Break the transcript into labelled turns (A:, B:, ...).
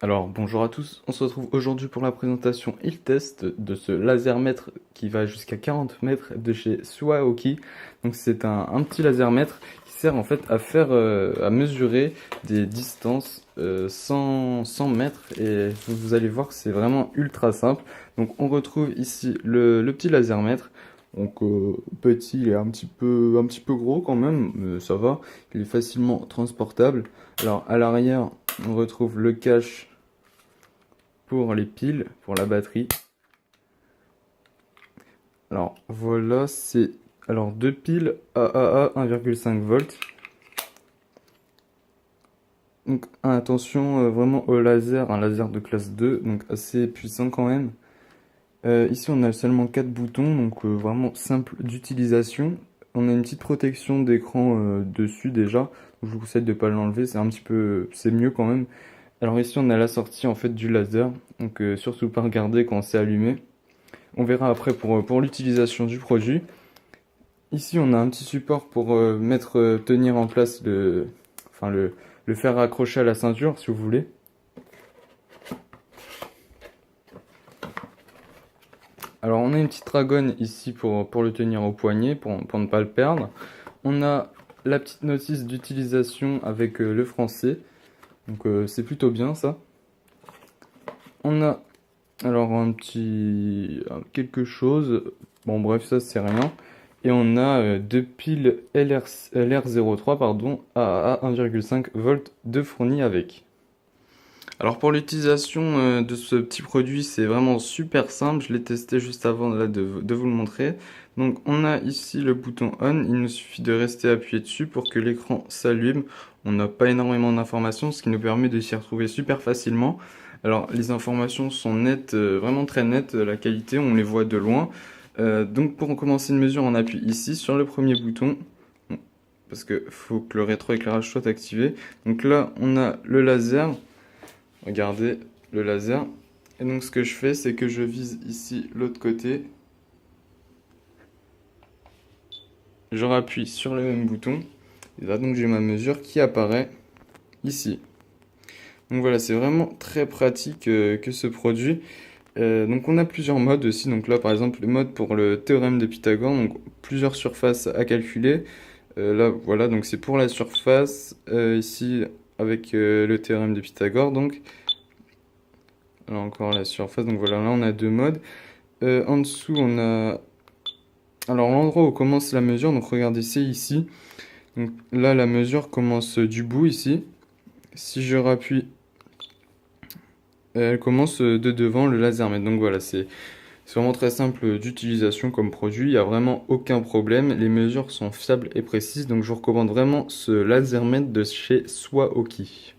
A: Alors bonjour à tous, on se retrouve aujourd'hui pour la présentation et le test de ce laser mètre qui va jusqu'à 40 mètres de chez Suaoki. Donc c'est un petit laser mètre qui sert en fait à à mesurer des distances 100 mètres et vous allez voir que c'est vraiment ultra simple. Donc on retrouve ici le petit laser mètre. Donc petit, il est un petit peu gros quand même, mais ça va. Il est facilement transportable. Alors à l'arrière, on retrouve le cache pour les piles, pour la batterie. Alors voilà, c'est deux piles AAA 1,5 volts. Donc attention vraiment au laser, un laser de classe 2, donc assez puissant quand même. Ici on a seulement 4 boutons, donc vraiment simple d'utilisation. On a une petite protection d'écran dessus déjà. Je vous conseille de ne pas l'enlever, c'est mieux quand même. Alors ici on a la sortie en fait du laser, donc surtout pas regarder quand c'est allumé. On verra après pour l'utilisation du produit. Ici on a un petit support pour tenir en place le fer accroché à la ceinture si vous voulez. Alors on a une petite dragonne ici pour le tenir au poignet, pour ne pas le perdre. On a la petite notice d'utilisation avec le français, donc c'est plutôt bien ça. On a alors quelque chose, bon bref ça c'est rien. Et on a deux piles LR03 pardon, à 1,5 volts de fournis avec. Alors pour l'utilisation de ce petit produit, c'est vraiment super simple. Je l'ai testé juste avant là, de vous le montrer. Donc on a ici le bouton on. Il nous suffit de rester appuyé dessus pour que l'écran s'allume. On n'a pas énormément d'informations, ce qui nous permet de s'y retrouver super facilement. Alors les informations sont nettes, vraiment très nettes. La qualité, on les voit de loin. Donc pour commencer une mesure, on appuie ici sur le premier bouton. Parce qu'il faut que le rétroéclairage soit activé. Donc là, on a le laser. Regardez le laser. Et donc ce que je fais, c'est que je vise ici l'autre côté. Je rappuie sur le même bouton. Et là donc j'ai ma mesure qui apparaît ici. Donc voilà, c'est vraiment très pratique que ce produit. Donc on a plusieurs modes aussi. Donc là par exemple le mode pour le théorème de Pythagore. Donc plusieurs surfaces à calculer. Là voilà, donc c'est pour la surface. Ici avec le théorème de Pythagore. Donc là encore la surface, donc voilà, là on a deux modes. En dessous on a alors l'endroit où commence la mesure, donc regardez c'est ici. Donc là la mesure commence du bout ici. Si je rappuie, elle commence de devant le laser mètre. Donc voilà, c'est vraiment très simple d'utilisation comme produit, il n'y a vraiment aucun problème. Les mesures sont fiables et précises, donc je vous recommande vraiment ce laser mètre de chez Suaoki.